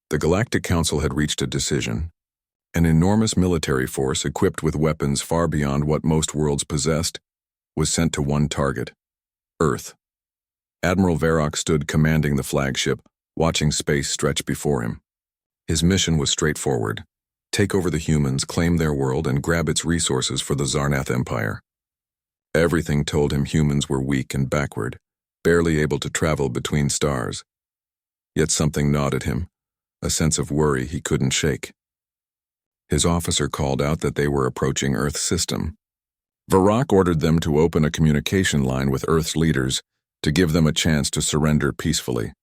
The Galactic Council had reached a decision. An enormous military force equipped with weapons far beyond what most worlds possessed was sent to one target: Earth. Admiral Verrock stood commanding the flagship, watching space stretch before him. His mission was straightforward: take over the humans, claim their world, and grab its resources for the Zarnath Empire. Everything told him humans were weak and backward, barely able to travel between stars. Yet something gnawed at him, a sense of worry he couldn't shake. His officer called out that they were approaching Earth's system. Verrock ordered them to open a communication line with Earth's leaders to give them a chance to surrender peacefully.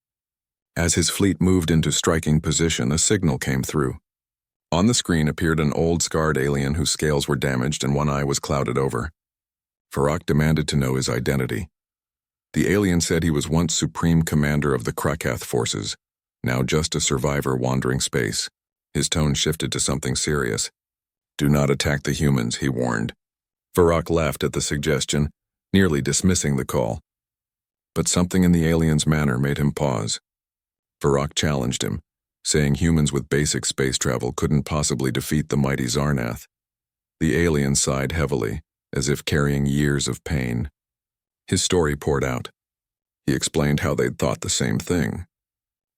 As his fleet moved into striking position, a signal came through. On the screen appeared an old, scarred alien whose scales were damaged and one eye was clouded over. Verrock demanded to know his identity. The alien said he was once Supreme Commander of the Krakath forces, now just a survivor wandering space. His tone shifted to something serious. "Do not attack the humans," he warned. Verrock laughed at the suggestion, nearly dismissing the call. But something in the alien's manner made him pause. Verrock challenged him, saying humans with basic space travel couldn't possibly defeat the mighty Zarnath. The alien sighed heavily, as if carrying years of pain. His story poured out. He explained how they'd thought the same thing.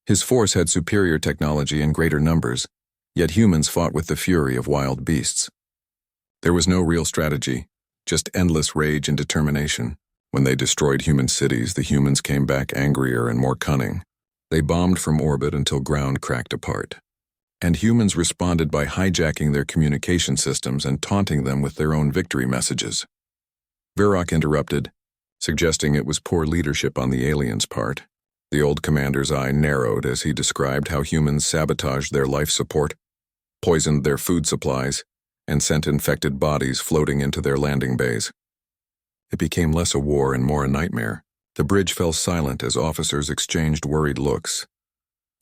His force had superior technology and greater numbers, yet humans fought with the fury of wild beasts. There was no real strategy, just endless rage and determination. When they destroyed human cities, the humans came back angrier and more cunning. They bombed from orbit until ground cracked apart. And humans responded by hijacking their communication systems and taunting them with their own victory messages. Verrock interrupted, suggesting it was poor leadership on the alien's part. The old commander's eye narrowed as he described how humans sabotaged their life support, poisoned their food supplies, and sent infected bodies floating into their landing bays. It became less a war and more a nightmare. The bridge fell silent as officers exchanged worried looks.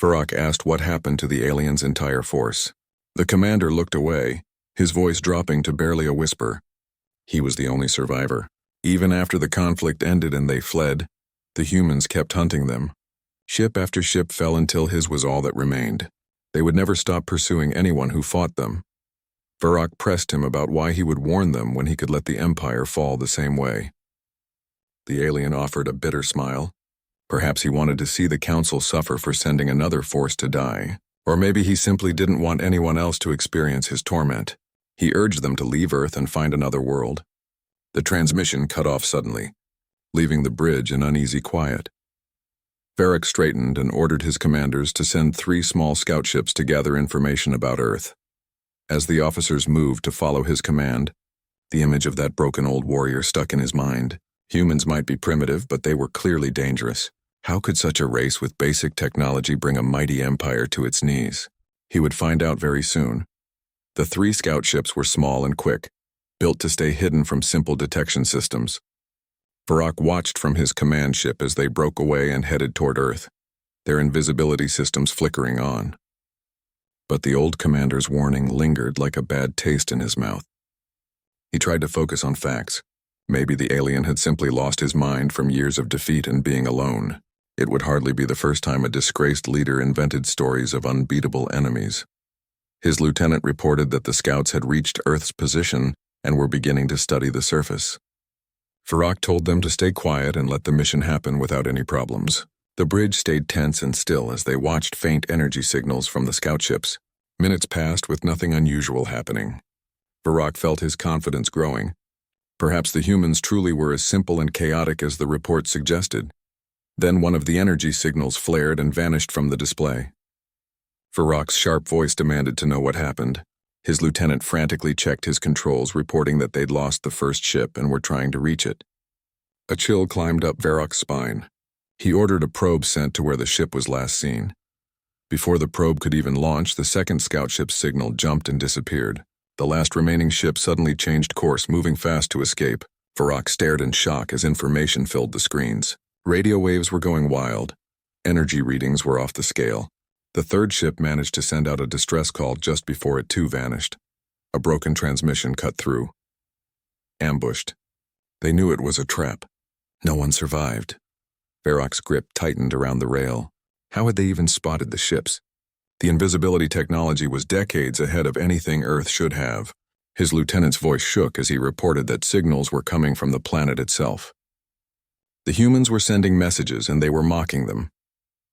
Verrock asked what happened to the alien's entire force. The commander looked away, his voice dropping to barely a whisper. He was the only survivor. Even after the conflict ended and they fled, the humans kept hunting them. Ship after ship fell until his was all that remained. They would never stop pursuing anyone who fought them. Verrock pressed him about why he would warn them when he could let the Empire fall the same way. The alien offered a bitter smile. Perhaps he wanted to see the Council suffer for sending another force to die. Or maybe he simply didn't want anyone else to experience his torment. He urged them to leave Earth and find another world. The transmission cut off suddenly, leaving the bridge in uneasy quiet. Verrock straightened and ordered his commanders to send 3 small scout ships to gather information about Earth. As the officers moved to follow his command, the image of that broken old warrior stuck in his mind. Humans might be primitive, but they were clearly dangerous. How could such a race with basic technology bring a mighty empire to its knees? He would find out very soon. The 3 scout ships were small and quick, built to stay hidden from simple detection systems. Verrock watched from his command ship as they broke away and headed toward Earth, their invisibility systems flickering on. But the old commander's warning lingered like a bad taste in his mouth. He tried to focus on facts. Maybe the alien had simply lost his mind from years of defeat and being alone. It would hardly be the first time a disgraced leader invented stories of unbeatable enemies. His lieutenant reported that the scouts had reached Earth's position and were beginning to study the surface. Verrock told them to stay quiet and let the mission happen without any problems. The bridge stayed tense and still as they watched faint energy signals from the scout ships. Minutes passed with nothing unusual happening. Verrock felt his confidence growing. Perhaps the humans truly were as simple and chaotic as the report suggested. Then one of the energy signals flared and vanished from the display. Verrock's sharp voice demanded to know what happened. His lieutenant frantically checked his controls, reporting that they'd lost the first ship and were trying to reach it. A chill climbed up Verrock's spine. He ordered a probe sent to where the ship was last seen. Before the probe could even launch, the second scout ship's signal jumped and disappeared. The last remaining ship suddenly changed course, moving fast to escape. Verrock stared in shock as information filled the screens. Radio waves were going wild. Energy readings were off the scale. The third ship managed to send out a distress call just before it too vanished. A broken transmission cut through. Ambushed. They knew it was a trap. No one survived. Verrock's grip tightened around the rail. How had they even spotted the ships? The invisibility technology was decades ahead of anything Earth should have. His lieutenant's voice shook as he reported that signals were coming from the planet itself. The humans were sending messages and they were mocking them.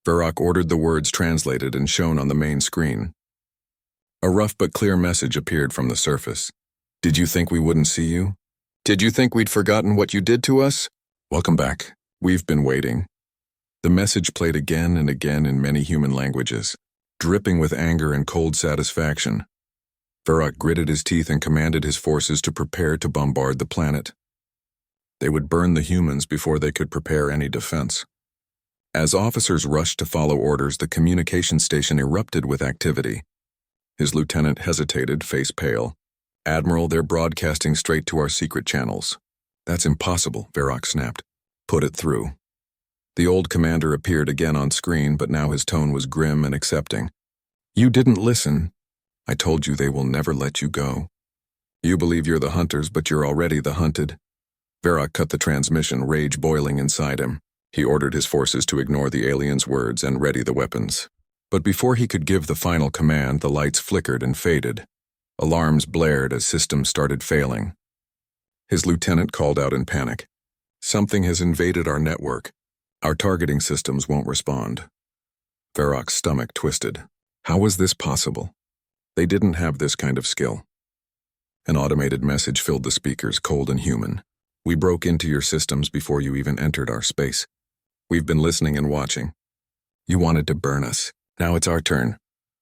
Verrock ordered the words translated and shown on the main screen. A rough but clear message appeared from the surface. Did you think we wouldn't see you? Did you think we'd forgotten what you did to us? Welcome back. We've been waiting. The message played again and again in many human languages, dripping with anger and cold satisfaction. Verrock gritted his teeth and commanded his forces to prepare to bombard the planet. They would burn the humans before they could prepare any defense. As officers rushed to follow orders, the communication station erupted with activity. His lieutenant hesitated, face pale. Admiral, they're broadcasting straight to our secret channels. That's impossible, Verrock snapped. Put it through. The old commander appeared again on screen, but now his tone was grim and accepting. You didn't listen. I told you they will never let you go. You believe you're the hunters, but you're already the hunted. Verrock cut the transmission, rage boiling inside him. He ordered his forces to ignore the aliens' words and ready the weapons. But before he could give the final command, the lights flickered and faded. Alarms blared as systems started failing. His lieutenant called out in panic. Something has invaded our network. Our targeting systems won't respond. Verrock's stomach twisted. How was this possible? They didn't have this kind of skill. An automated message filled the speakers, cold and human. We broke into your systems before you even entered our space. We've been listening and watching. You wanted to burn us. Now it's our turn.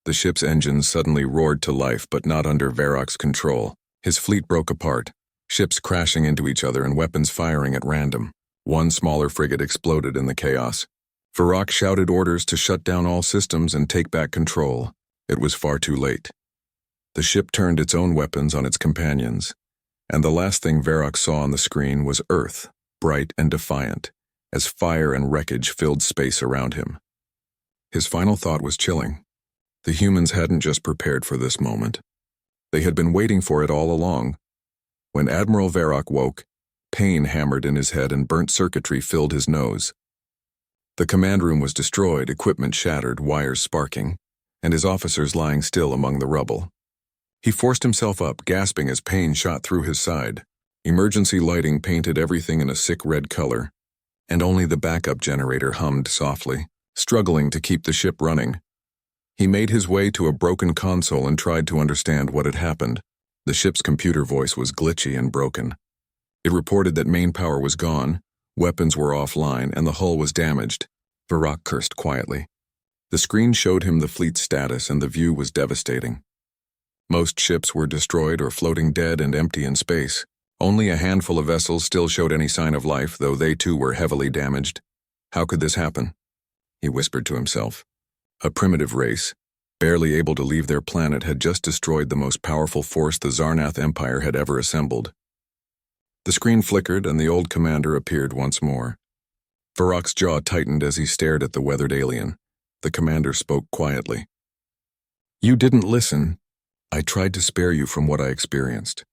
The ship's engines suddenly roared to life, but not under Verrock's control. His fleet broke apart, ships crashing into each other and weapons firing at random. One smaller frigate exploded in the chaos. Verrock shouted orders to shut down all systems and take back control. It was far too late. The ship turned its own weapons on its companions, and the last thing Verrock saw on the screen was Earth, bright and defiant, as fire and wreckage filled space around him. His final thought was chilling. The humans hadn't just prepared for this moment. They had been waiting for it all along. When Admiral Verrock woke, pain hammered in his head and burnt circuitry filled his nose. The command room was destroyed, equipment shattered, wires sparking, and his officers lying still among the rubble. He forced himself up, gasping as pain shot through his side. Emergency lighting painted everything in a sick red color, and only the backup generator hummed softly, struggling to keep the ship running. He made his way to a broken console and tried to understand what had happened. The ship's computer voice was glitchy and broken. It reported that main power was gone, weapons were offline, and the hull was damaged. Verrock cursed quietly. The screen showed him the fleet's status, and the view was devastating. Most ships were destroyed or floating dead and empty in space. Only a handful of vessels still showed any sign of life, though they too were heavily damaged. How could this happen? He whispered to himself. A primitive race, barely able to leave their planet, had just destroyed the most powerful force the Zarnath Empire had ever assembled. The screen flickered and the old commander appeared once more. Verrock's jaw tightened as he stared at the weathered alien. The commander spoke quietly. You didn't listen. I tried to spare you from what I experienced.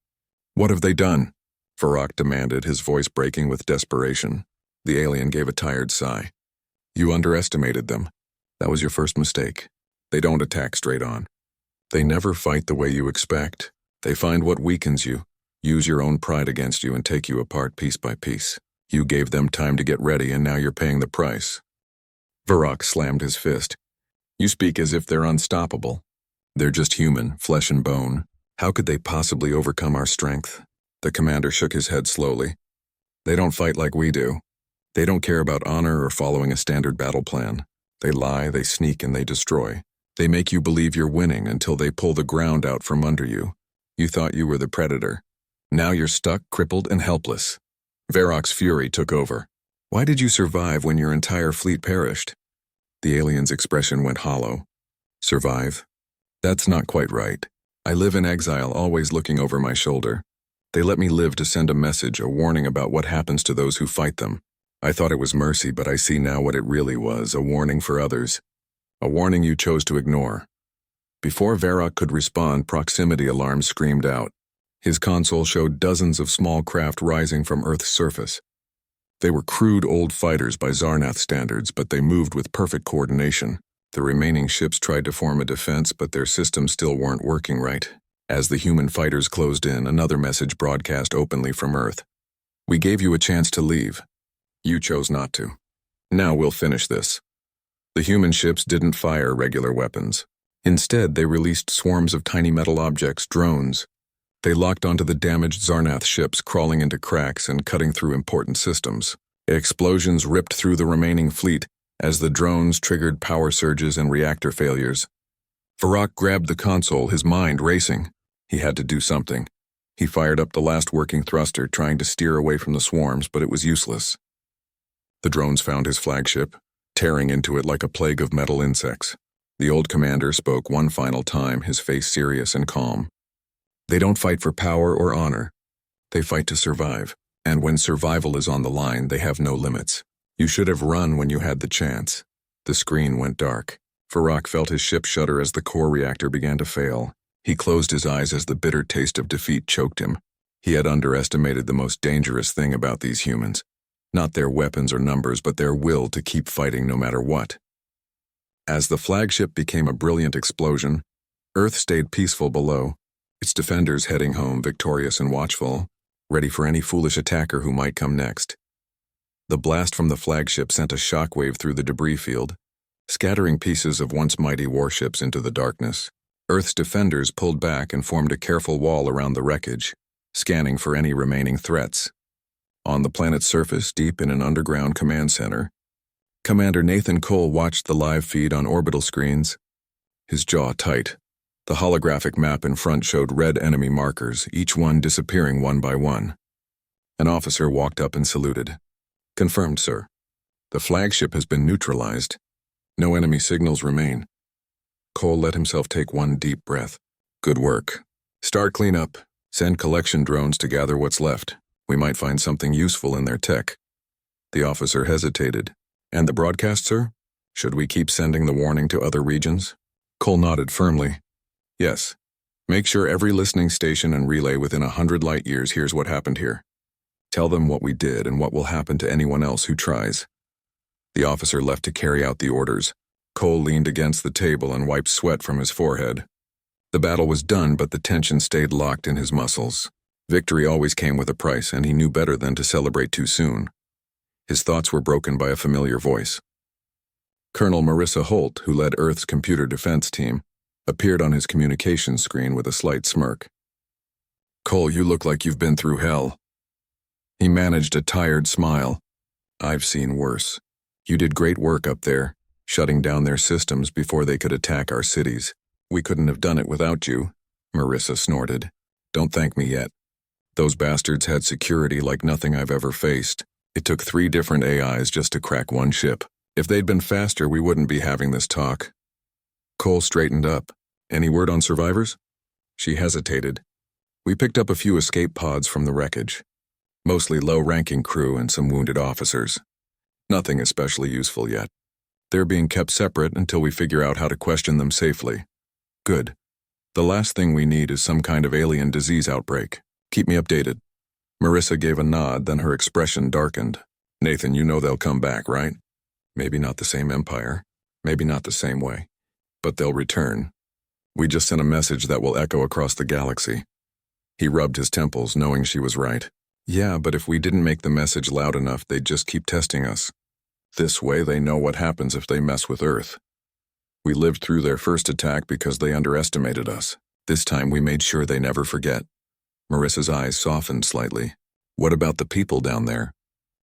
What have they done? Verrock demanded, his voice breaking with desperation. The alien gave a tired sigh. You underestimated them. That was your first mistake. They don't attack straight on. They never fight the way you expect. They find what weakens you, use your own pride against you, and take you apart piece by piece. You gave them time to get ready, and now you're paying the price. Verrock slammed his fist. You speak as if they're unstoppable. They're just human, flesh and bone. How could they possibly overcome our strength? The commander shook his head slowly. They don't fight like we do. They don't care about honor or following a standard battle plan. They lie, they sneak, and they destroy. They make you believe you're winning until they pull the ground out from under you. You thought you were the predator. Now you're stuck, crippled, and helpless. Verrock's fury took over. Why did you survive when your entire fleet perished? The alien's expression went hollow. Survive? That's not quite right. I live in exile, always looking over my shoulder. They let me live to send a message, a warning about what happens to those who fight them. I thought it was mercy, but I see now what it really was, a warning for others. A warning you chose to ignore. Before Verrock could respond, proximity alarms screamed out. His console showed dozens of small craft rising from Earth's surface. They were crude old fighters by Zarnath standards, but they moved with perfect coordination. The remaining ships tried to form a defense, but their systems still weren't working right. As the human fighters closed in, another message broadcast openly from Earth. We gave you a chance to leave. You chose not to. Now we'll finish this. The human ships didn't fire regular weapons. Instead, they released swarms of tiny metal objects, drones. They locked onto the damaged Zarnath ships, crawling into cracks and cutting through important systems. Explosions ripped through the remaining fleet as the drones triggered power surges and reactor failures. Verrock grabbed the console, his mind racing. He had to do something. He fired up the last working thruster, trying to steer away from the swarms, but it was useless. The drones found his flagship, tearing into it like a plague of metal insects. The old commander spoke one final time, his face serious and calm. They don't fight for power or honor. They fight to survive. And when survival is on the line, they have no limits. You should have run when you had the chance. The screen went dark. Verrock felt his ship shudder as the core reactor began to fail. He closed his eyes as the bitter taste of defeat choked him. He had underestimated the most dangerous thing about these humans. Not their weapons or numbers, but their will to keep fighting no matter what. As the flagship became a brilliant explosion, Earth stayed peaceful below, its defenders heading home victorious and watchful, ready for any foolish attacker who might come next. The blast from the flagship sent a shockwave through the debris field, scattering pieces of once mighty warships into the darkness. Earth's defenders pulled back and formed a careful wall around the wreckage, scanning for any remaining threats. On the planet's surface, deep in an underground command center, Commander Nathan Cole watched the live feed on orbital screens, his jaw tight. The holographic map in front showed red enemy markers, each one disappearing one by one. An officer walked up and saluted. Confirmed, sir. The flagship has been neutralized. No enemy signals remain. Cole let himself take one deep breath. Good work. Start cleanup. Send collection drones to gather what's left. We might find something useful in their tech. The officer hesitated. And the broadcast, sir? Should we keep sending the warning to other regions? Cole nodded firmly. Yes. Make sure every listening station and relay within 100 light years hears what happened here. Tell them what we did and what will happen to anyone else who tries. The officer left to carry out the orders. Cole leaned against the table and wiped sweat from his forehead. The battle was done, but the tension stayed locked in his muscles. Victory always came with a price, and he knew better than to celebrate too soon. His thoughts were broken by a familiar voice. Colonel Marissa Holt, who led Earth's computer defense team, appeared on his communications screen with a slight smirk. Cole, you look like you've been through hell. He managed a tired smile. I've seen worse. You did great work up there, shutting down their systems before they could attack our cities. We couldn't have done it without you, Marissa snorted. Don't thank me yet. Those bastards had security like nothing I've ever faced. It took 3 different AIs just to crack one ship. If they'd been faster, we wouldn't be having this talk. Cole straightened up. Any word on survivors? She hesitated. We picked up a few escape pods from the wreckage. Mostly low-ranking crew and some wounded officers. Nothing especially useful yet. They're being kept separate until we figure out how to question them safely. Good. The last thing we need is some kind of alien disease outbreak. Keep me updated. Marissa gave a nod, then her expression darkened. Nathan, you know they'll come back, right? Maybe not the same empire. Maybe not the same way. But they'll return. We just sent a message that will echo across the galaxy. He rubbed his temples, knowing she was right. Yeah, but if we didn't make the message loud enough, they'd just keep testing us. This way, they know what happens if they mess with Earth. We lived through their first attack because they underestimated us. This time, we made sure they never forget. Marissa's eyes softened slightly. What about the people down there?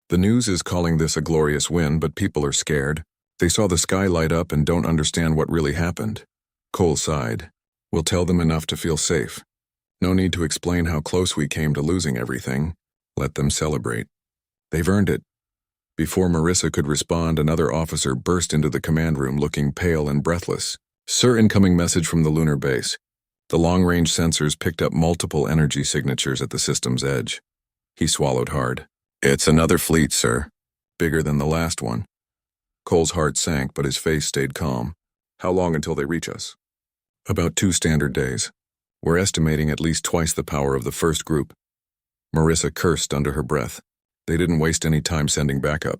The news is calling this a glorious win, but people are scared. They saw the sky light up and don't understand what really happened. Cole sighed. We'll tell them enough to feel safe. No need to explain how close we came to losing everything. Let them celebrate. They've earned it. Before Marissa could respond, another officer burst into the command room looking pale and breathless. Sir, incoming message from the lunar base. The long-range sensors picked up multiple energy signatures at the system's edge. He swallowed hard. It's another fleet, sir. Bigger than the last one. Cole's heart sank, but his face stayed calm. How long until they reach us? About 2 standard days. We're estimating at least twice the power of the first group. Marissa cursed under her breath. They didn't waste any time sending backup.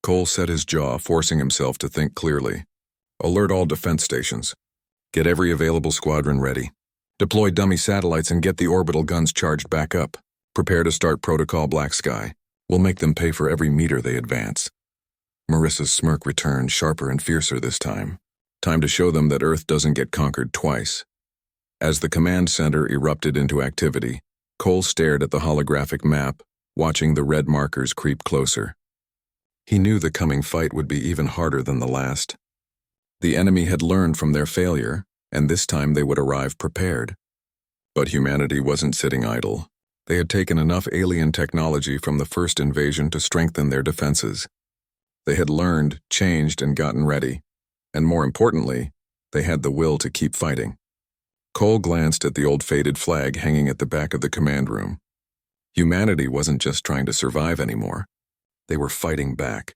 Cole set his jaw, forcing himself to think clearly. Alert all defense stations. Get every available squadron ready. Deploy dummy satellites and get the orbital guns charged back up. Prepare to start Protocol Black Sky. We'll make them pay for every meter they advance. Marissa's smirk returned, sharper and fiercer this time. Time to show them that Earth doesn't get conquered twice. As the command center erupted into activity, Cole stared at the holographic map, watching the red markers creep closer. He knew the coming fight would be even harder than the last. The enemy had learned from their failure, and this time they would arrive prepared. But humanity wasn't sitting idle. They had taken enough alien technology from the first invasion to strengthen their defenses. They had learned, changed, and gotten ready. And more importantly, they had the will to keep fighting. Cole glanced at the old faded flag hanging at the back of the command room. Humanity wasn't just trying to survive anymore. They were fighting back.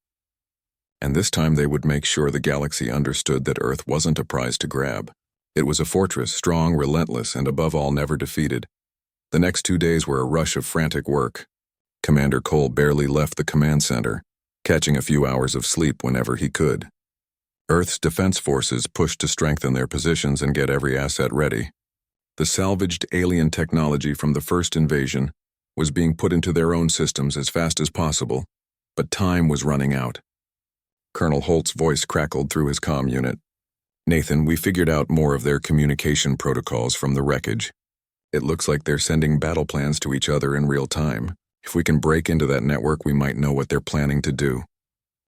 And this time they would make sure the galaxy understood that Earth wasn't a prize to grab. It was a fortress, strong, relentless, and above all never defeated. The next 2 days were a rush of frantic work. Commander Cole barely left the command center, catching a few hours of sleep whenever he could. Earth's defense forces pushed to strengthen their positions and get every asset ready. The salvaged alien technology from the first invasion was being put into their own systems as fast as possible, but time was running out. Colonel Holt's voice crackled through his comm unit. "Nathan, we figured out more of their communication protocols from the wreckage. It looks like they're sending battle plans to each other in real time. If we can break into that network, we might know what they're planning to do."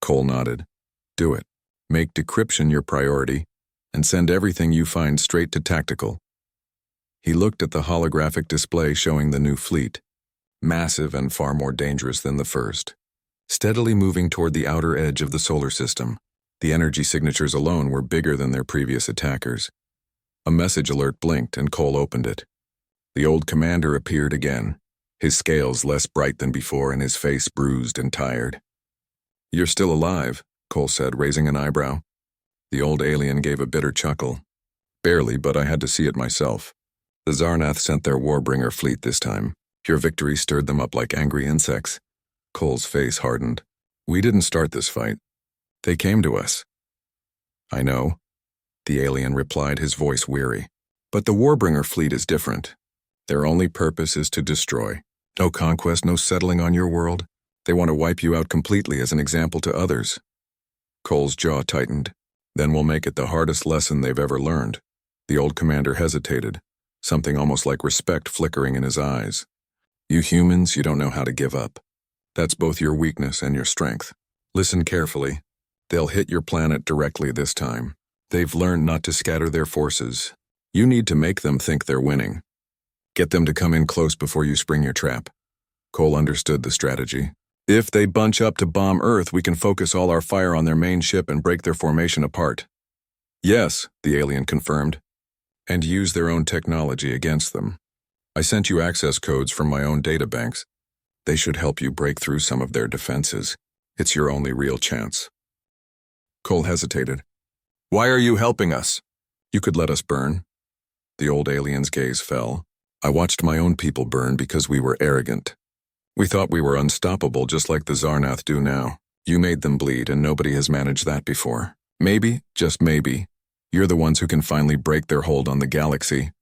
Cole nodded. "Do it. Make decryption your priority, and send everything you find straight to tactical." He looked at the holographic display showing the new fleet, massive and far more dangerous than the first. Steadily moving toward the outer edge of the solar system, the energy signatures alone were bigger than their previous attackers. A message alert blinked and Cole opened it. The old commander appeared again, his scales less bright than before and his face bruised and tired. "You're still alive," Cole said, raising an eyebrow. The old alien gave a bitter chuckle. "Barely, but I had to see it myself. The Zarnath sent their Warbringer fleet this time. Your victory stirred them up like angry insects." Cole's face hardened. "We didn't start this fight. They came to us." "I know," the alien replied, his voice weary. "But the Warbringer fleet is different. Their only purpose is to destroy. No conquest, no settling on your world. They want to wipe you out completely as an example to others." Cole's jaw tightened. "Then we'll make it the hardest lesson they've ever learned." The old commander hesitated, something almost like respect flickering in his eyes. "You humans, you don't know how to give up. That's both your weakness and your strength. Listen carefully. They'll hit your planet directly this time. They've learned not to scatter their forces. You need to make them think they're winning. Get them to come in close before you spring your trap." Cole understood the strategy. "If they bunch up to bomb Earth, we can focus all our fire on their main ship and break their formation apart." "Yes," the alien confirmed, "and use their own technology against them. I sent you access codes from my own databanks. They should help you break through some of their defenses. It's your only real chance." Cole hesitated. "Why are you helping us?" "You could let us burn." The old alien's gaze fell. "I watched my own people burn because we were arrogant. We thought we were unstoppable just like the Zarnath do now. You made them bleed and nobody has managed that before. Maybe, just maybe, you're the ones who can finally break their hold on the galaxy."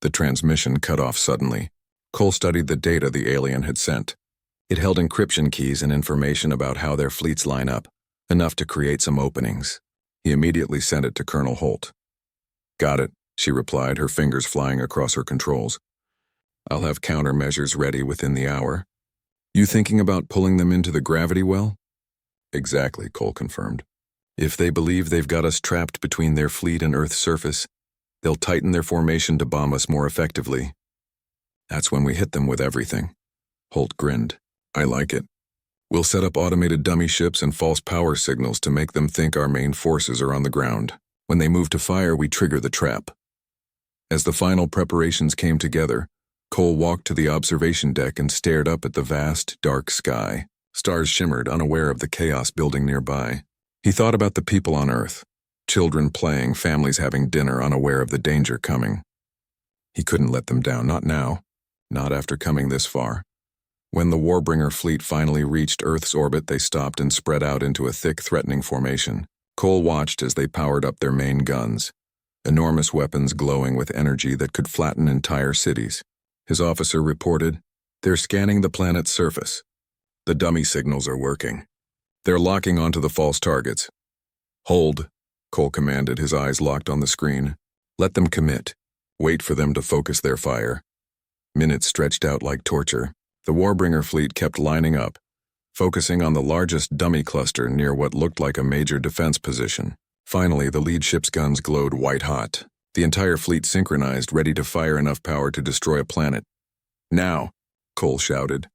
The transmission cut off suddenly. Cole studied the data the alien had sent. It held encryption keys and information about how their fleets line up, enough to create some openings. He immediately sent it to Colonel Holt. "Got it," she replied, her fingers flying across her controls. "I'll have countermeasures ready within the hour." "You thinking about pulling them into the gravity well?" "Exactly," Cole confirmed. "If they believe they've got us trapped between their fleet and Earth's surface, they'll tighten their formation to bomb us more effectively. That's when we hit them with everything." Holt grinned. "I like it. We'll set up automated dummy ships and false power signals to make them think our main forces are on the ground. When they move to fire, we trigger the trap." As the final preparations came together, Cole walked to the observation deck and stared up at the vast, dark sky. Stars shimmered, unaware of the chaos building nearby. He thought about the people on Earth. Children playing, families having dinner, unaware of the danger coming. He couldn't let them down, not now. Not after coming this far. When the Warbringer fleet finally reached Earth's orbit, they stopped and spread out into a thick, threatening formation. Cole watched as they powered up their main guns, enormous weapons glowing with energy that could flatten entire cities. His officer reported, "They're scanning the planet's surface. The dummy signals are working. They're locking onto the false targets." "Hold," Cole commanded, his eyes locked on the screen. "Let them commit. Wait for them to focus their fire." Minutes stretched out like torture. The Warbringer fleet kept lining up, focusing on the largest dummy cluster near what looked like a major defense position. Finally, the lead ship's guns glowed white-hot. The entire fleet synchronized, ready to fire enough power to destroy a planet. "Now," Cole shouted.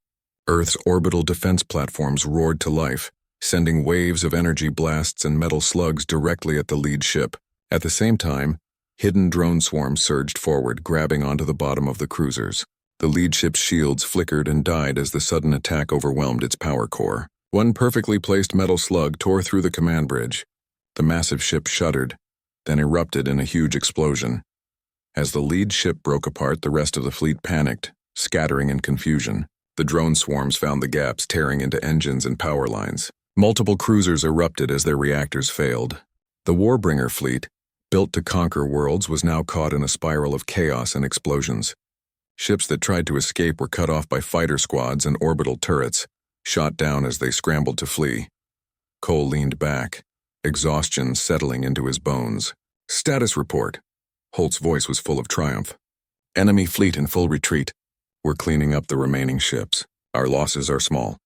Earth's orbital defense platforms roared to life, sending waves of energy blasts and metal slugs directly at the lead ship. At the same time, hidden drone swarms surged forward, grabbing onto the bottom of the cruisers. The lead ship's shields flickered and died as the sudden attack overwhelmed its power core. One perfectly placed metal slug tore through the command bridge. The massive ship shuddered, then erupted in a huge explosion. As the lead ship broke apart, the rest of the fleet panicked, scattering in confusion. The drone swarms found the gaps, tearing into engines and power lines. Multiple cruisers erupted as their reactors failed. The Warbringer fleet, built to conquer worlds, was now caught in a spiral of chaos and explosions. Ships that tried to escape were cut off by fighter squads and orbital turrets, shot down as they scrambled to flee. Cole leaned back, exhaustion settling into his bones. "Status report." Holt's voice was full of triumph. "Enemy fleet in full retreat. We're cleaning up the remaining ships. Our losses are small."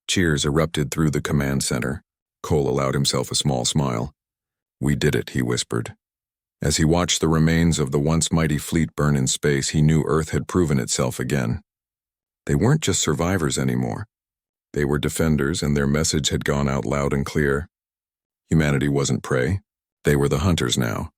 Cheers erupted through the command center. Cole allowed himself a small smile. "We did it," he whispered. As he watched the remains of the once mighty fleet burn in space, he knew Earth had proven itself again. They weren't just survivors anymore. They were defenders, and their message had gone out loud and clear. Humanity wasn't prey. They were the hunters now.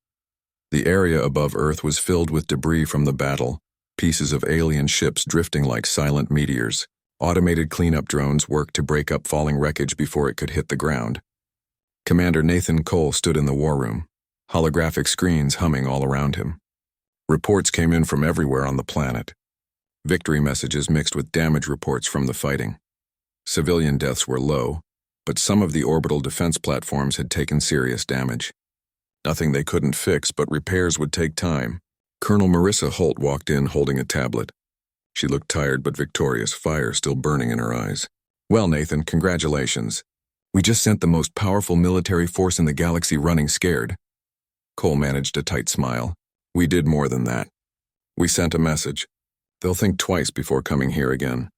The area above Earth was filled with debris from the battle, pieces of alien ships drifting like silent meteors. Automated cleanup drones worked to break up falling wreckage before it could hit the ground. Commander Nathan Cole stood in the war room, holographic screens humming all around him. Reports came in from everywhere on the planet. Victory messages mixed with damage reports from the fighting. Civilian deaths were low, but some of the orbital defense platforms had taken serious damage. Nothing they couldn't fix, but repairs would take time. Colonel Marissa Holt walked in holding a tablet. She looked tired but victorious, fire still burning in her eyes. "Well, Nathan, congratulations. We just sent the most powerful military force in the galaxy running scared." Cole managed a tight smile. "We did more than that. We sent a message. They'll think twice before coming here again."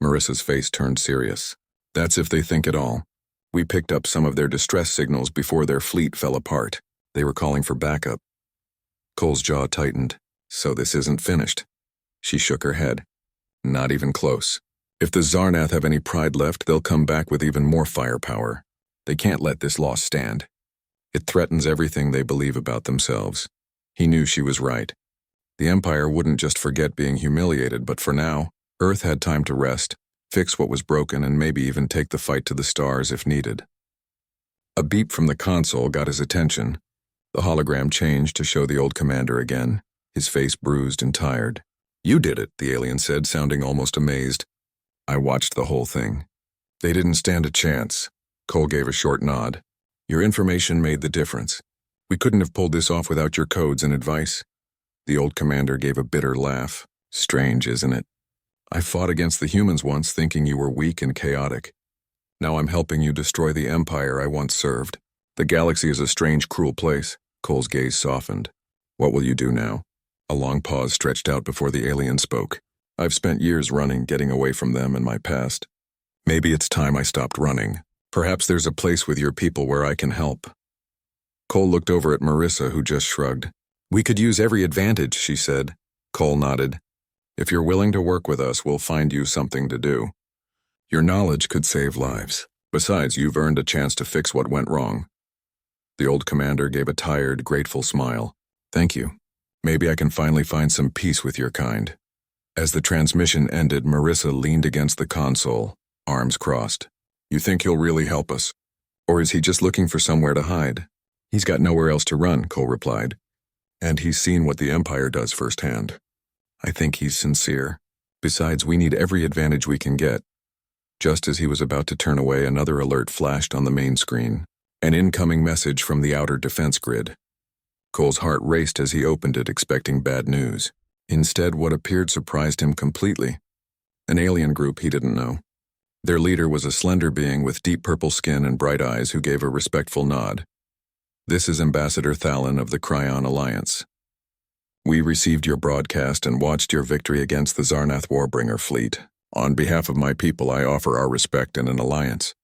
Marissa's face turned serious. "That's if they think at all. We picked up some of their distress signals before their fleet fell apart. They were calling for backup." Cole's jaw tightened. "So this isn't finished?" She shook her head. "Not even close. If the Zarnath have any pride left, they'll come back with even more firepower. They can't let this loss stand. It threatens everything they believe about themselves." He knew she was right. The Empire wouldn't just forget being humiliated, but for now, Earth had time to rest, fix what was broken, and maybe even take the fight to the stars if needed. A beep from the console got his attention. The hologram changed to show the old commander again, his face bruised and tired. "You did it," the alien said, sounding almost amazed. "I watched the whole thing. They didn't stand a chance." Cole gave a short nod. "Your information made the difference. We couldn't have pulled this off without your codes and advice." The old commander gave a bitter laugh. "Strange, isn't it? I fought against the humans once, thinking you were weak and chaotic. Now I'm helping you destroy the empire I once served. The galaxy is a strange, cruel place." Cole's gaze softened. "What will you do now?" A long pause stretched out before the alien spoke. "I've spent years running, getting away from them and my past. Maybe it's time I stopped running. Perhaps there's a place with your people where I can help." Cole looked over at Marissa, who just shrugged. "We could use every advantage," she said. Cole nodded. "If you're willing to work with us, we'll find you something to do. Your knowledge could save lives. Besides, you've earned a chance to fix what went wrong." The old commander gave a tired, grateful smile. "Thank you. Maybe I can finally find some peace with your kind." As the transmission ended, Marissa leaned against the console, arms crossed. "You think he'll really help us? Or is he just looking for somewhere to hide?" "He's got nowhere else to run," Cole replied. "And he's seen what the Empire does firsthand. I think he's sincere. Besides, we need every advantage we can get." Just as he was about to turn away, another alert flashed on the main screen. An incoming message from the outer defense grid. Cole's heart raced as he opened it, expecting bad news. Instead, what appeared surprised him completely. An alien group he didn't know. Their leader was a slender being with deep purple skin and bright eyes who gave a respectful nod. "This is Ambassador Thalon of the Cryon Alliance. We received your broadcast and watched your victory against the Zarnath Warbringer fleet. On behalf of my people, I offer our respect and an alliance."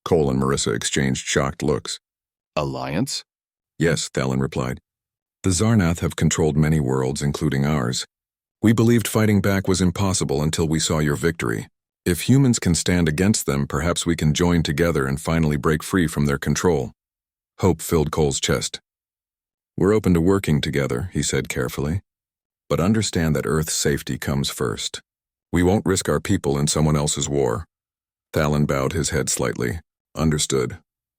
Cole and Marissa exchanged shocked looks. Alliance? "Yes," Thalon replied. "The Zarnath have controlled many worlds, including ours. We believed fighting back was impossible until we saw your victory. If humans can stand against them, perhaps we can join together and finally break free from their control." Hope filled Cole's chest. "We're open to working together," he said carefully. "But understand that Earth's safety comes first. We won't risk our people in someone else's war." Thalon bowed his head slightly. "Understood.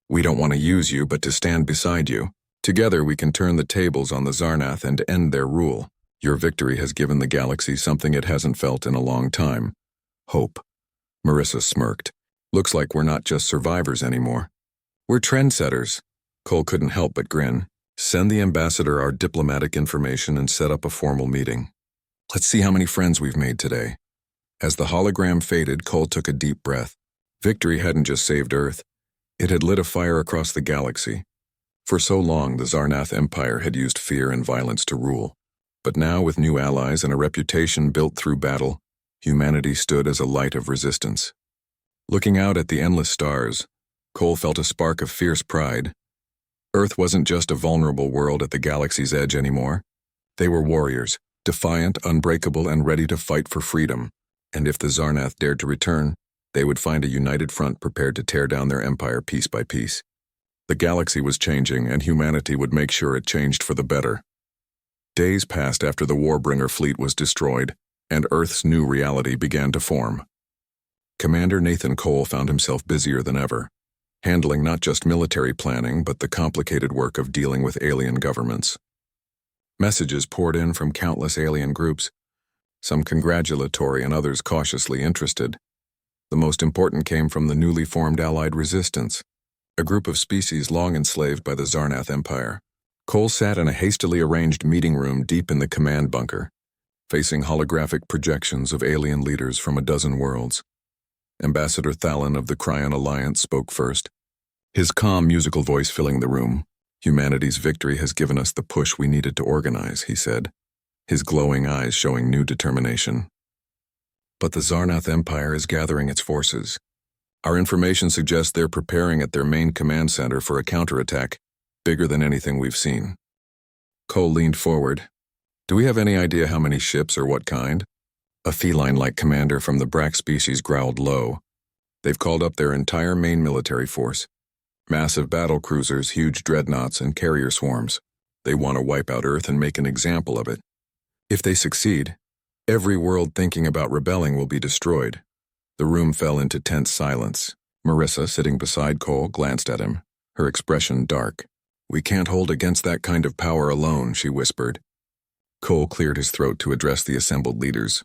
We don't want to use you, but to stand beside you. Together we can turn the tables on the Zarnath and end their rule. Your victory has given the galaxy something it hasn't felt in a long time. Hope." Marissa smirked. "Looks like we're not just survivors anymore. We're trendsetters." Cole couldn't help but grin. "Send the ambassador our diplomatic information and set up a formal meeting. Let's see how many friends we've made today." As the hologram faded, Cole took a deep breath. Victory hadn't just saved Earth. It had lit a fire across the galaxy. For so long, the Zarnath Empire had used fear and violence to rule. But now, with new allies and a reputation built through battle, humanity stood as a light of resistance. Looking out at the endless stars, Cole felt a spark of fierce pride. Earth wasn't just a vulnerable world at the galaxy's edge anymore. They were warriors, defiant, unbreakable, and ready to fight for freedom. And if the Zarnath dared to return, they would find a united front prepared to tear down their empire piece by piece. The galaxy was changing, and humanity would make sure it changed for the better. Days passed after the Warbringer fleet was destroyed, and Earth's new reality began to form. Commander Nathan Cole found himself busier than ever, handling not just military planning but the complicated work of dealing with alien governments. Messages poured in from countless alien groups, some congratulatory and others cautiously interested. The most important came from the newly formed Allied Resistance, a group of species long enslaved by the Zarnath Empire. Cole sat in a hastily arranged meeting room deep in the command bunker, facing holographic projections of alien leaders from a dozen worlds. Ambassador Thalon of the Cryon Alliance spoke first, his calm musical voice filling the room. "Humanity's victory has given us the push we needed to organize," he said, his glowing eyes showing new determination. "But the Zarnath Empire is gathering its forces. Our information suggests they're preparing at their main command center for a counterattack, bigger than anything we've seen." Cole leaned forward. "Do we have any idea how many ships or what kind?" A feline-like commander from the Brack species growled low. "They've called up their entire main military force. Massive battle cruisers, huge dreadnoughts, and carrier swarms. They want to wipe out Earth and make an example of it. If they succeed, every world thinking about rebelling will be destroyed." The room fell into tense silence. Marissa, sitting beside Cole, glanced at him, her expression dark. "We can't hold against that kind of power alone," she whispered. Cole cleared his throat to address the assembled leaders.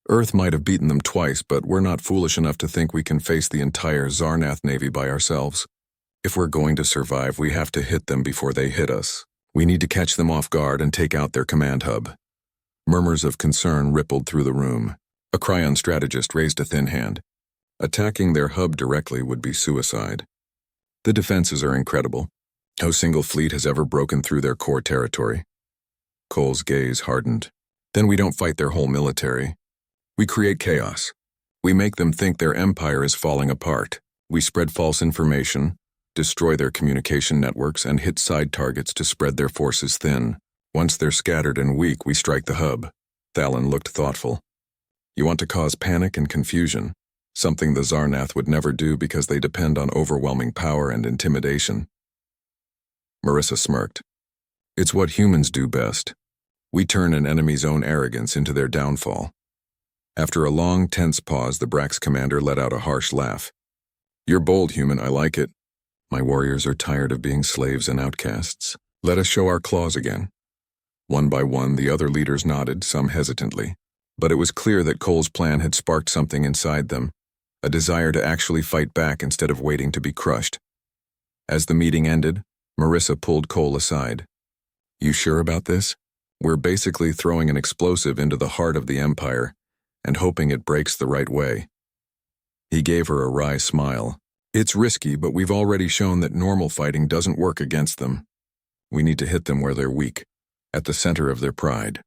"Earth might have beaten them twice, but we're not foolish enough to think we can face the entire Zarnath Navy by ourselves. If we're going to survive, we have to hit them before they hit us. We need to catch them off guard and take out their command hub." Murmurs of concern rippled through the room. A Cryon strategist raised a thin hand. Attacking their hub directly would be suicide. "The defenses are incredible. No single fleet has ever broken through their core territory." Cole's gaze hardened. "Then we don't fight their whole military. We create chaos. We make them think their empire is falling apart. We spread false information, destroy their communication networks, and hit side targets to spread their forces thin. Once they're scattered and weak, we strike the hub." Thalon looked thoughtful. "You want to cause panic and confusion, something the Zarnath would never do because they depend on overwhelming power and intimidation." Marissa smirked. "It's what humans do best. We turn an enemy's own arrogance into their downfall." After a long, tense pause, the Brack's commander let out a harsh laugh. "You're bold, human, I like it. My warriors are tired of being slaves and outcasts. Let us show our claws again." One by one, the other leaders nodded, some hesitantly. But it was clear that Cole's plan had sparked something inside them, a desire to actually fight back instead of waiting to be crushed. As the meeting ended, Marissa pulled Cole aside. "You sure about this? We're basically throwing an explosive into the heart of the Empire and hoping it breaks the right way." He gave her a wry smile. "It's risky, but we've already shown that normal fighting doesn't work against them. We need to hit them where they're weak, at the center of their pride."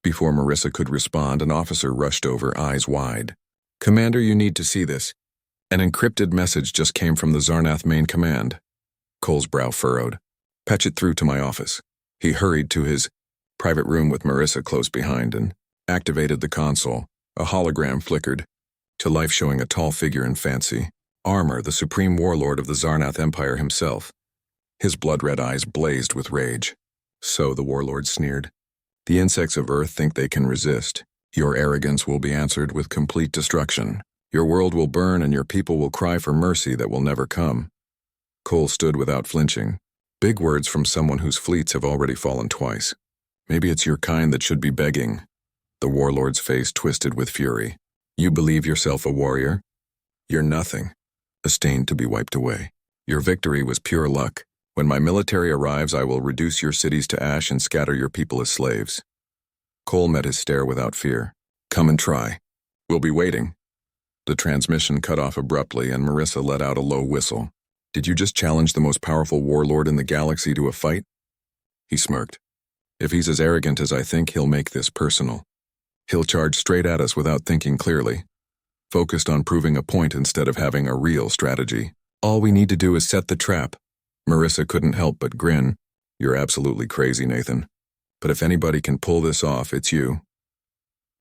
Before Marissa could respond, an officer rushed over, eyes wide. "Commander, you need to see this. An encrypted message just came from the Zarnath main command." Cole's brow furrowed. "Patch it through to my office." He hurried to his private room with Marissa close behind and activated the console. A hologram flickered to life, showing a tall figure in fancy armor, the supreme warlord of the Zarnath Empire himself. His blood-red eyes blazed with rage. "So," the warlord sneered, "the insects of Earth think they can resist. Your arrogance will be answered with complete destruction. Your world will burn and your people will cry for mercy that will never come." Cole stood without flinching. Big words from someone whose fleets have already fallen twice. "Maybe it's your kind that should be begging." The warlord's face twisted with fury. "You believe yourself a warrior? You're nothing. A stain to be wiped away. Your victory was pure luck. When my military arrives, I will reduce your cities to ash and scatter your people as slaves." Cole met his stare without fear. "Come and try. We'll be waiting." The transmission cut off abruptly and Marissa let out a low whistle. "Did you just challenge the most powerful warlord in the galaxy to a fight?" He smirked. "If he's as arrogant as I think, he'll make this personal. He'll charge straight at us without thinking clearly, focused on proving a point instead of having a real strategy. All we need to do is set the trap." Marissa couldn't help but grin. "You're absolutely crazy, Nathan. But if anybody can pull this off, it's you."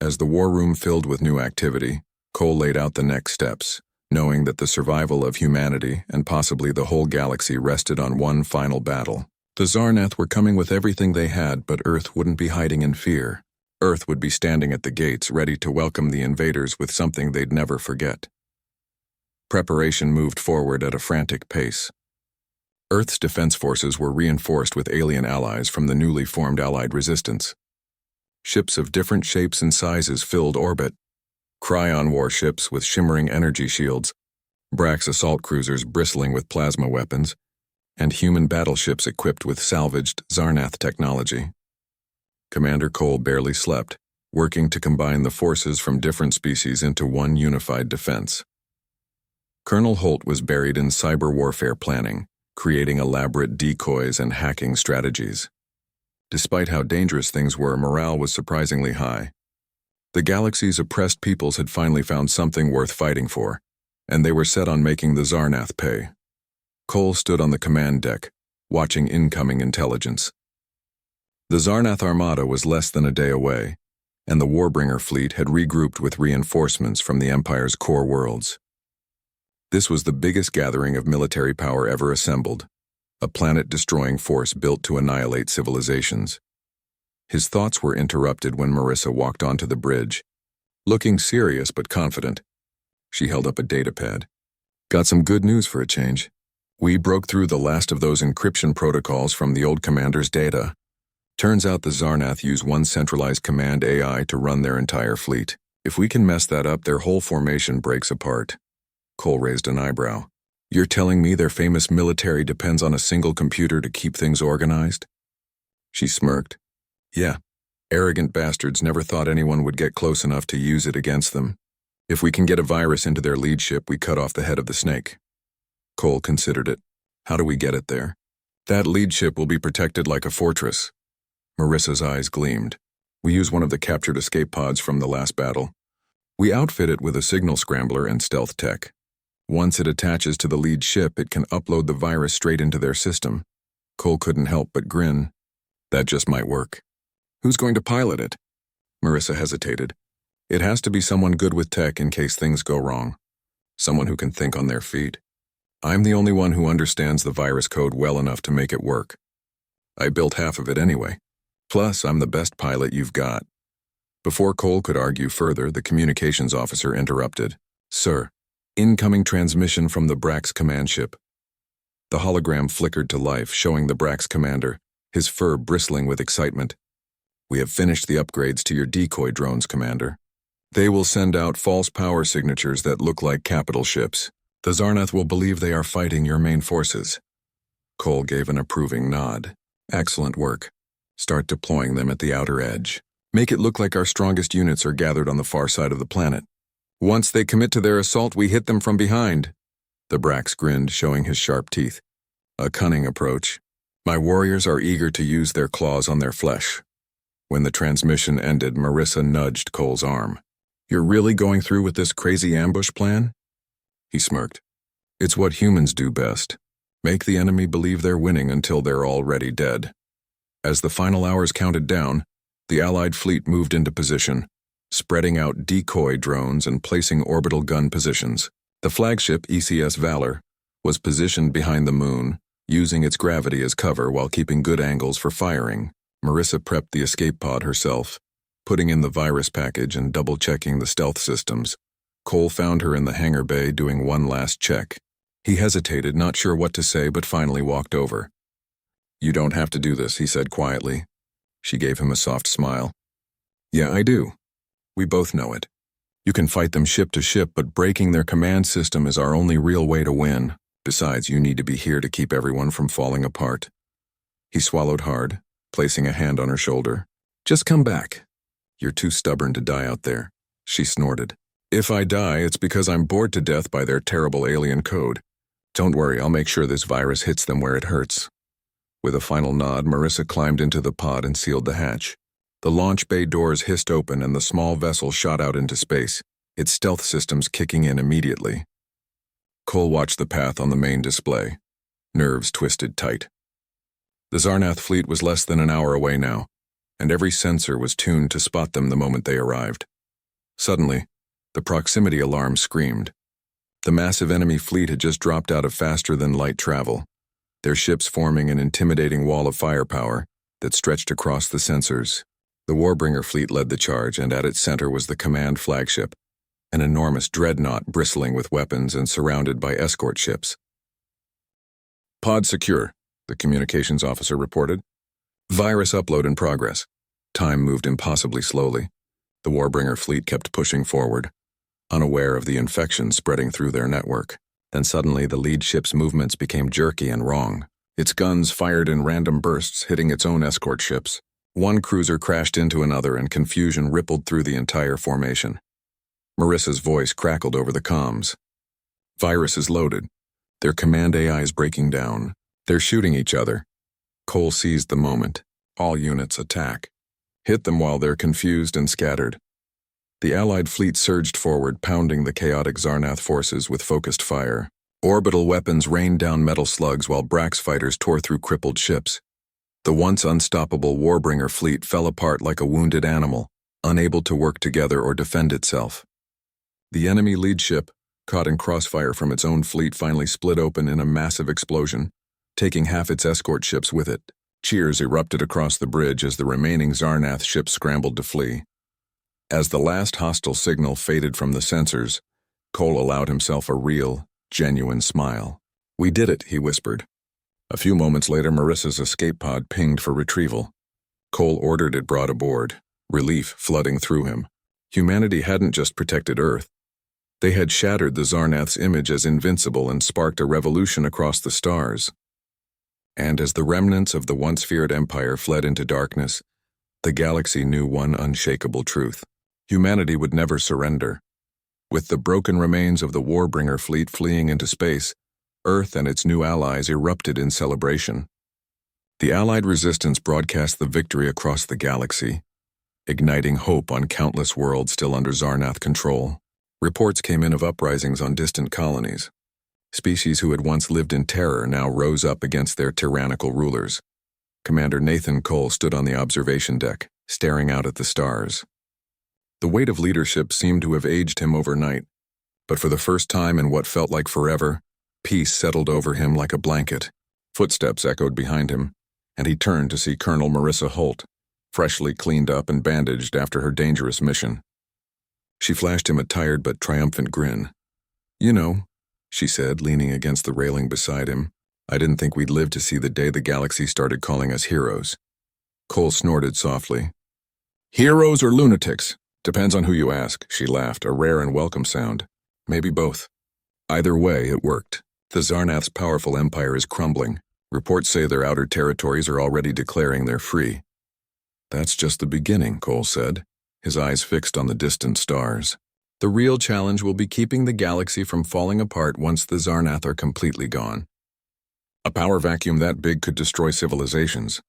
As the war room filled with new activity, Cole laid out the next steps, knowing that the survival of humanity and possibly the whole galaxy rested on one final battle. The Zarnath were coming with everything they had, but Earth wouldn't be hiding in fear. Earth would be standing at the gates, ready to welcome the invaders with something they'd never forget. Preparation moved forward at a frantic pace. Earth's defense forces were reinforced with alien allies from the newly formed Allied resistance. Ships of different shapes and sizes filled orbit. Cryon warships with shimmering energy shields, Brax assault cruisers bristling with plasma weapons, and human battleships equipped with salvaged Zarnath technology. Commander Cole barely slept, working to combine the forces from different species into one unified defense. Colonel Holt was buried in cyber warfare planning, creating elaborate decoys and hacking strategies. Despite how dangerous things were, morale was surprisingly high. The galaxy's oppressed peoples had finally found something worth fighting for, and they were set on making the Zarnath pay. Cole stood on the command deck, watching incoming intelligence. The Zarnath Armada was less than a day away, and the Warbringer fleet had regrouped with reinforcements from the Empire's core worlds. This was the biggest gathering of military power ever assembled, a planet-destroying force built to annihilate civilizations. His thoughts were interrupted when Marissa walked onto the bridge, looking serious but confident. She held up a datapad. "Got some good news for a change. We broke through the last of those encryption protocols from the old commander's data. Turns out the Zarnath use one centralized command AI to run their entire fleet. If we can mess that up, their whole formation breaks apart." Cole raised an eyebrow. "You're telling me their famous military depends on a single computer to keep things organized?" She smirked. "Yeah, arrogant bastards never thought anyone would get close enough to use it against them. If we can get a virus into their lead ship, we cut off the head of the snake." Cole considered it. "How do we get it there?" "That lead ship will be protected like a fortress." Marissa's eyes gleamed. "We use one of the captured escape pods from the last battle. We outfit it with a signal scrambler and stealth tech. Once it attaches to the lead ship, it can upload the virus straight into their system." Cole couldn't help but grin. "That just might work." "Who's going to pilot it?" Marissa hesitated. "It has to be someone good with tech in case things go wrong. Someone who can think on their feet. I'm the only one who understands the virus code well enough to make it work. I built half of it anyway. Plus, I'm the best pilot you've got." Before Cole could argue further, the communications officer interrupted. "Sir, incoming transmission from the Brax command ship." The hologram flickered to life, showing the Brax commander, his fur bristling with excitement. "We have finished the upgrades to your decoy drones, Commander. They will send out false power signatures that look like capital ships. The Zarnath will believe they are fighting your main forces. Cole gave an approving nod. Excellent work. Start deploying them at the outer edge. Make it look like our strongest units are gathered on the far side of the planet. Once they commit to their assault, we hit them from behind. The Brax grinned, showing his sharp teeth. A cunning approach. My warriors are eager to use their claws on their flesh. When the transmission ended, Marissa nudged Cole's arm. You're really going through with this crazy ambush plan? He smirked. It's what humans do best. Make the enemy believe they're winning until they're already dead. As the final hours counted down, the Allied fleet moved into position, spreading out decoy drones and placing orbital gun positions. The flagship, ECS Valor, was positioned behind the moon, using its gravity as cover while keeping good angles for firing. Marissa prepped the escape pod herself, putting in the virus package and double-checking the stealth systems. Cole found her in the hangar bay doing one last check. He hesitated, not sure what to say, but finally walked over. You don't have to do this, he said quietly. She gave him a soft smile. Yeah, I do. We both know it. You can fight them ship to ship, but breaking their command system is our only real way to win. Besides, you need to be here to keep everyone from falling apart. He swallowed hard, placing a hand on her shoulder. Just come back. You're too stubborn to die out there, she snorted. If I die, it's because I'm bored to death by their terrible alien code. Don't worry, I'll make sure this virus hits them where it hurts. With a final nod, Marissa climbed into the pod and sealed the hatch. The launch bay doors hissed open and the small vessel shot out into space, its stealth systems kicking in immediately. Cole watched the path on the main display, nerves twisted tight. The Zarnath fleet was less than an hour away now, and every sensor was tuned to spot them the moment they arrived. Suddenly, the proximity alarm screamed. The massive enemy fleet had just dropped out of faster-than-light travel, their ships forming an intimidating wall of firepower that stretched across the sensors. The Warbringer fleet led the charge, and at its center was the command flagship, an enormous dreadnought bristling with weapons and surrounded by escort ships. Pod secure, the communications officer reported. Virus upload in progress. Time moved impossibly slowly. The Warbringer fleet kept pushing forward, unaware of the infection spreading through their network. Then suddenly the lead ship's movements became jerky and wrong. Its guns fired in random bursts, hitting its own escort ships. One cruiser crashed into another and confusion rippled through the entire formation. Marissa's voice crackled over the comms. Virus is loaded. Their command AI is breaking down. They're shooting each other. Cole seized the moment. All units attack. Hit them while they're confused and scattered. The Allied fleet surged forward, pounding the chaotic Zarnath forces with focused fire. Orbital weapons rained down metal slugs while Brax fighters tore through crippled ships. The once unstoppable Warbringer fleet fell apart like a wounded animal, unable to work together or defend itself. The enemy lead ship, caught in crossfire from its own fleet, finally split open in a massive explosion, taking half its escort ships with it. Cheers erupted across the bridge as the remaining Zarnath ships scrambled to flee. As the last hostile signal faded from the sensors, Cole allowed himself a real, genuine smile. We did it, he whispered. A few moments later, Marissa's escape pod pinged for retrieval. Cole ordered it brought aboard, relief flooding through him. Humanity hadn't just protected Earth. They had shattered the Zarnath's image as invincible and sparked a revolution across the stars. And as the remnants of the once feared empire fled into darkness, the galaxy knew one unshakable truth. Humanity would never surrender. With the broken remains of the Warbringer fleet fleeing into space, Earth and its new allies erupted in celebration. The Allied resistance broadcast the victory across the galaxy, igniting hope on countless worlds still under Zarnath control. Reports came in of uprisings on distant colonies. Species who had once lived in terror now rose up against their tyrannical rulers. Commander Nathan Cole stood on the observation deck, staring out at the stars. The weight of leadership seemed to have aged him overnight, but for the first time in what felt like forever, peace settled over him like a blanket. Footsteps echoed behind him, and he turned to see Colonel Marissa Holt, freshly cleaned up and bandaged after her dangerous mission. She flashed him a tired but triumphant grin. You know, she said, leaning against the railing beside him, I didn't think we'd live to see the day the galaxy started calling us heroes. Cole snorted softly. Heroes or lunatics? Depends on who you ask, she laughed, a rare and welcome sound. Maybe both. Either way, it worked. The Zarnath's powerful empire is crumbling, Reports say their outer territories are already declaring they're free. That's just the beginning, Cole said, his eyes fixed on the distant stars. The real challenge will be keeping the galaxy from falling apart once the Zarnath are completely gone. A power vacuum that big could destroy civilizations.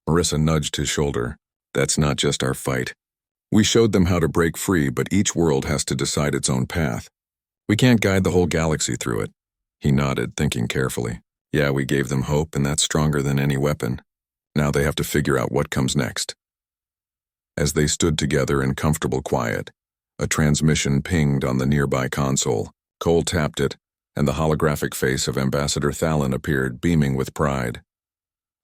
Marissa nudged his shoulder. That's not just our fight. We showed them how to break free, but each world has to decide its own path. We can't guide the whole galaxy through it. He nodded, thinking carefully. Yeah, we gave them hope, and that's stronger than any weapon. Now they have to figure out what comes next. As they stood together in comfortable quiet, a transmission pinged on the nearby console. Cole tapped it, and the holographic face of Ambassador Thallon appeared, beaming with pride.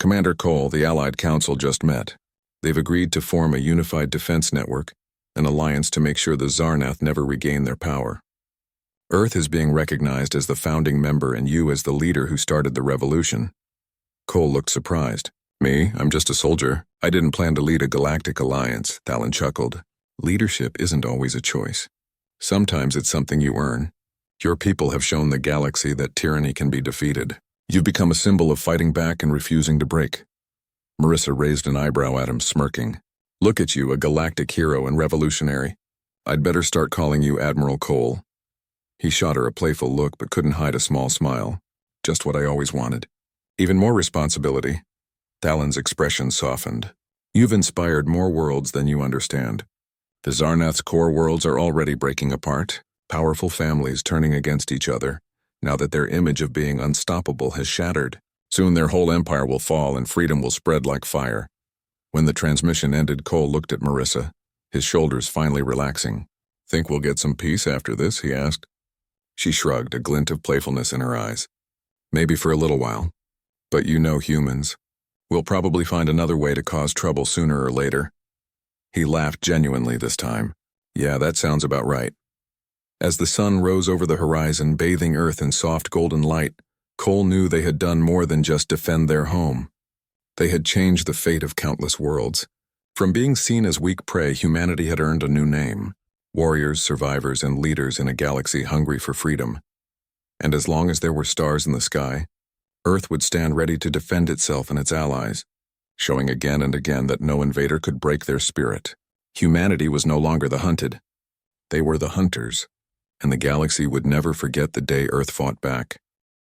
Commander Cole, the Allied Council just met. They've agreed to form a unified defense network, an alliance to make sure the Zarnath never regain their power. Earth is being recognized as the founding member and you as the leader who started the revolution. Cole looked surprised. Me? I'm just a soldier. I didn't plan to lead a galactic alliance, Thallon chuckled. Leadership isn't always a choice. Sometimes it's something you earn. Your people have shown the galaxy that tyranny can be defeated. You've become a symbol of fighting back and refusing to break. Marissa raised an eyebrow at him, smirking. Look at you, a galactic hero and revolutionary. I'd better start calling you Admiral Cole. He shot her a playful look but couldn't hide a small smile. Just what I always wanted. Even more responsibility. Thallon's expression softened. You've inspired more worlds than you understand. The Zarnath's core worlds are already breaking apart, powerful families turning against each other, now that their image of being unstoppable has shattered. Soon their whole empire will fall and freedom will spread like fire. When the transmission ended, Cole looked at Marissa, his shoulders finally relaxing. Think we'll get some peace after this, he asked. She shrugged, a glint of playfulness in her eyes. Maybe for a little while. But you know humans. We'll probably find another way to cause trouble sooner or later. He laughed genuinely this time. Yeah, that sounds about right. As the sun rose over the horizon, bathing Earth in soft golden light, Cole knew they had done more than just defend their home. They had changed the fate of countless worlds. From being seen as weak prey, humanity had earned a new name. Warriors, survivors, and leaders in a galaxy hungry for freedom. And as long as there were stars in the sky, Earth would stand ready to defend itself and its allies, showing again and again that no invader could break their spirit. Humanity was no longer the hunted. They were the hunters, and the galaxy would never forget the day Earth fought back.